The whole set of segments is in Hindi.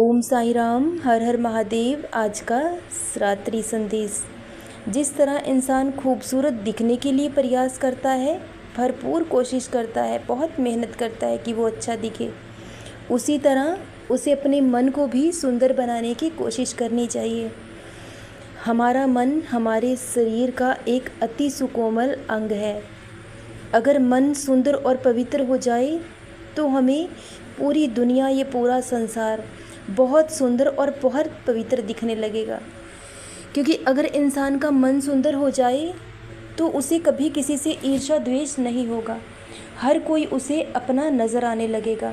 ओम साई राम, हर हर महादेव। आज का रात्रि संदेश। जिस तरह इंसान खूबसूरत दिखने के लिए प्रयास करता है, भरपूर कोशिश करता है, बहुत मेहनत करता है कि वो अच्छा दिखे, उसी तरह उसे अपने मन को भी सुंदर बनाने की कोशिश करनी चाहिए। हमारा मन हमारे शरीर का एक अति सुकोमल अंग है। अगर मन सुंदर और पवित्र हो जाए तो हमें पूरी दुनिया, ये पूरा संसार बहुत सुंदर और बहुत पवित्र दिखने लगेगा। क्योंकि अगर इंसान का मन सुंदर हो जाए तो उसे कभी किसी से ईर्ष्या द्वेष नहीं होगा। हर कोई उसे अपना नज़र आने लगेगा।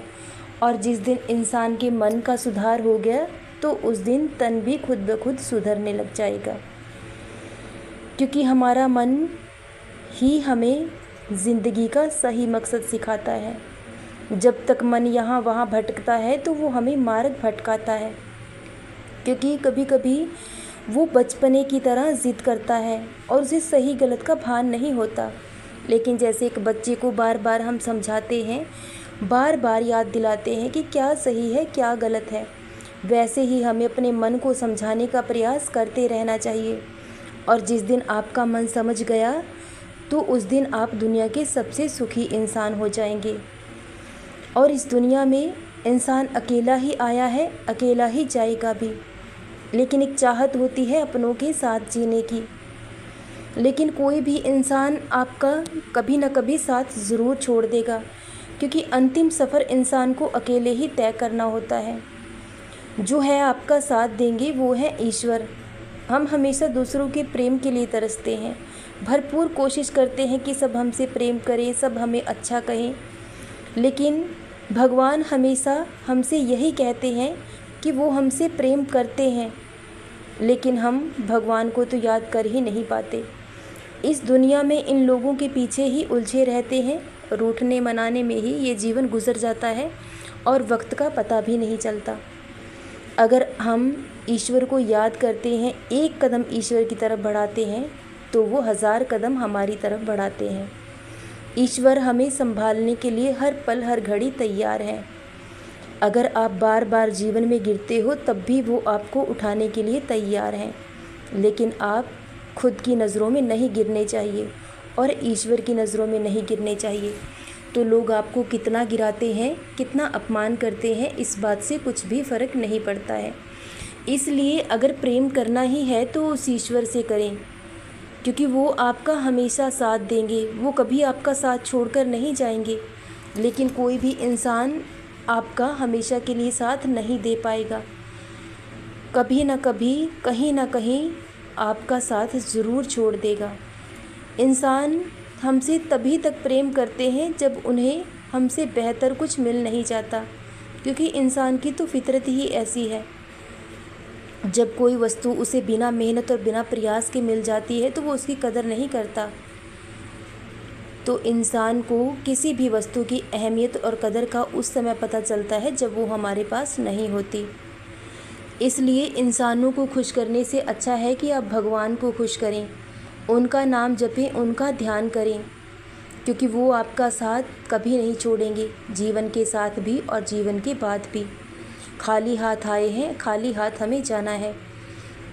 और जिस दिन इंसान के मन का सुधार हो गया तो उस दिन तन भी खुद ब खुद सुधरने लग जाएगा। क्योंकि हमारा मन ही हमें ज़िंदगी का सही मकसद सिखाता है। जब तक मन यहाँ वहाँ भटकता है तो वो हमें मार्ग भटकाता है। क्योंकि कभी कभी वो बचपने की तरह ज़िद करता है और उसे सही गलत का भान नहीं होता। लेकिन जैसे एक बच्चे को बार बार हम समझाते हैं, बार बार याद दिलाते हैं कि क्या सही है क्या गलत है, वैसे ही हमें अपने मन को समझाने का प्रयास करते रहना चाहिए। और जिस दिन आपका मन समझ गया तो उस दिन आप दुनिया के सबसे सुखी इंसान हो जाएंगे। और इस दुनिया में इंसान अकेला ही आया है, अकेला ही जाएगा भी। लेकिन एक चाहत होती है अपनों के साथ जीने की। लेकिन कोई भी इंसान आपका कभी न कभी साथ ज़रूर छोड़ देगा, क्योंकि अंतिम सफ़र इंसान को अकेले ही तय करना होता है। जो है आपका साथ देंगे वो है ईश्वर। हम हमेशा दूसरों के प्रेम के लिए तरसते हैं, भरपूर कोशिश करते हैं कि सब हमसे प्रेम करें, सब हमें अच्छा कहें। लेकिन भगवान हमेशा हमसे यही कहते हैं कि वो हमसे प्रेम करते हैं, लेकिन हम भगवान को तो याद कर ही नहीं पाते। इस दुनिया में इन लोगों के पीछे ही उलझे रहते हैं, रूठने मनाने में ही ये जीवन गुजर जाता है और वक्त का पता भी नहीं चलता। अगर हम ईश्वर को याद करते हैं, एक कदम ईश्वर की तरफ बढ़ाते हैं तो वो 1000 कदम हमारी तरफ बढ़ाते हैं। ईश्वर हमें संभालने के लिए हर पल हर घड़ी तैयार है। अगर आप बार बार जीवन में गिरते हो तब भी वो आपको उठाने के लिए तैयार हैं। लेकिन आप खुद की नज़रों में नहीं गिरने चाहिए और ईश्वर की नज़रों में नहीं गिरने चाहिए। तो लोग आपको कितना गिराते हैं, कितना अपमान करते हैं, इस बात से कुछ भी फ़र्क नहीं पड़ता है। इसलिए अगर प्रेम करना ही है तो उस ईश्वर से करें, क्योंकि वो आपका हमेशा साथ देंगे, वो कभी आपका साथ छोड़कर नहीं जाएंगे। लेकिन कोई भी इंसान आपका हमेशा के लिए साथ नहीं दे पाएगा। कभी ना कभी, कहीं ना कहीं आपका साथ ज़रूर छोड़ देगा। इंसान हमसे तभी तक प्रेम करते हैं जब उन्हें हमसे बेहतर कुछ मिल नहीं जाता, क्योंकि इंसान की तो फितरत ही ऐसी है। जब कोई वस्तु उसे बिना मेहनत और बिना प्रयास के मिल जाती है तो वो उसकी कदर नहीं करता। तो इंसान को किसी भी वस्तु की अहमियत और कदर का उस समय पता चलता है जब वो हमारे पास नहीं होती। इसलिए इंसानों को खुश करने से अच्छा है कि आप भगवान को खुश करें, उनका नाम जपें, उनका ध्यान करें, क्योंकि वो आपका साथ कभी नहीं छोड़ेंगे, जीवन के साथ भी और जीवन के बाद भी। खाली हाथ आए हैं, खाली हाथ हमें जाना है।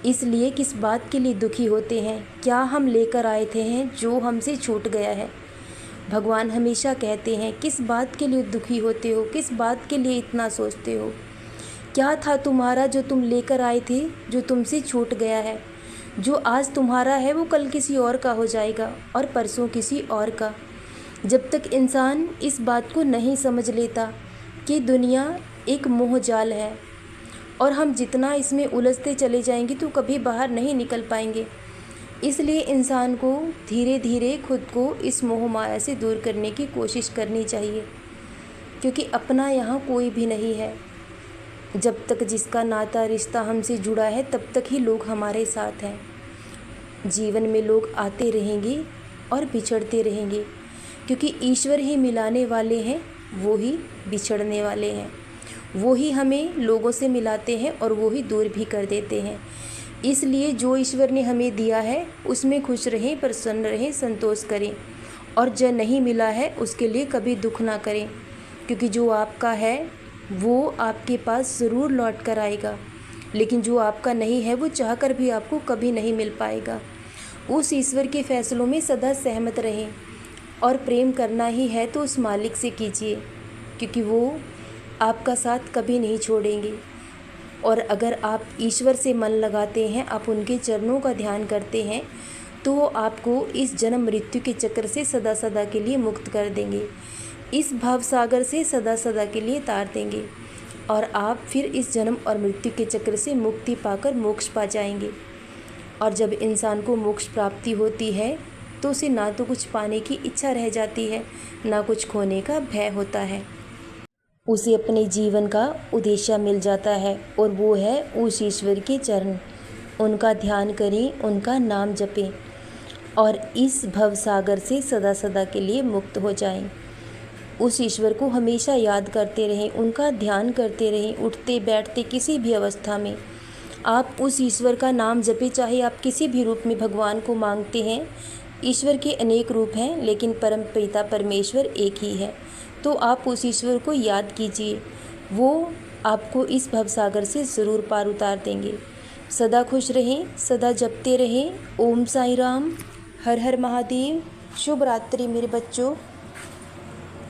इसलिए किस बात के लिए दुखी होते हैं? क्या हम लेकर आए थे हैं जो हमसे छूट गया है? भगवान हमेशा कहते हैं, किस बात के लिए दुखी होते हो, किस बात के लिए इतना सोचते हो? क्या था तुम्हारा जो तुम लेकर आए थे, जो तुमसे छूट गया है? जो आज तुम्हारा है वो कल किसी और का हो जाएगा और परसों किसी और का। जब तक इंसान इस बात को नहीं समझ लेता कि दुनिया एक मोह जाल है और हम जितना इसमें उलझते चले जाएंगे तो कभी बाहर नहीं निकल पाएंगे। इसलिए इंसान को धीरे धीरे खुद को इस मोह माया से दूर करने की कोशिश करनी चाहिए, क्योंकि अपना यहाँ कोई भी नहीं है। जब तक जिसका नाता रिश्ता हमसे जुड़ा है तब तक ही लोग हमारे साथ हैं। जीवन में लोग आते रहेंगे और बिछड़ते रहेंगे, क्योंकि ईश्वर ही मिलाने वाले हैं, वो ही बिछड़ने वाले हैं। वो ही हमें लोगों से मिलाते हैं और वो ही दूर भी कर देते हैं। इसलिए जो ईश्वर ने हमें दिया है उसमें खुश रहें, प्रसन्न रहें, संतोष करें। और जो नहीं मिला है उसके लिए कभी दुख ना करें, क्योंकि जो आपका है वो आपके पास ज़रूर लौट कर आएगा, लेकिन जो आपका नहीं है वो चाहकर भी आपको कभी नहीं मिल पाएगा। उस ईश्वर के फैसलों में सदा सहमत रहें, और प्रेम करना ही है तो उस मालिक से कीजिए, क्योंकि वो आपका साथ कभी नहीं छोड़ेंगे। और अगर आप ईश्वर से मन लगाते हैं, आप उनके चरणों का ध्यान करते हैं, तो वो आपको इस जन्म मृत्यु के चक्र से सदा सदा के लिए मुक्त कर देंगे, इस भव सागर से सदा सदा के लिए तार देंगे, और आप फिर इस जन्म और मृत्यु के चक्र से मुक्ति पाकर मोक्ष पा जाएंगे। और जब इंसान को मोक्ष प्राप्ति होती है तो उसे ना तो कुछ पाने की इच्छा रह जाती है, ना कुछ खोने का भय होता है। उसे अपने जीवन का उद्देश्य मिल जाता है, और वो है उस ईश्वर के चरण। उनका ध्यान करें, उनका नाम जपें, और इस भव सागर से सदा सदा के लिए मुक्त हो जाएं। उस ईश्वर को हमेशा याद करते रहें, उनका ध्यान करते रहें, उठते बैठते किसी भी अवस्था में आप उस ईश्वर का नाम जपें। चाहे आप किसी भी रूप में भगवान को मांगते हैं, ईश्वर के अनेक रूप हैं, लेकिन परम पिता परमेश्वर एक ही है। तो आप उस ईश्वर को याद कीजिए, वो आपको इस भवसागर से ज़रूर पार उतार देंगे। सदा खुश रहें, सदा जपते रहें। ओम साईं राम, हर हर महादेव। शुभ रात्रि मेरे बच्चों।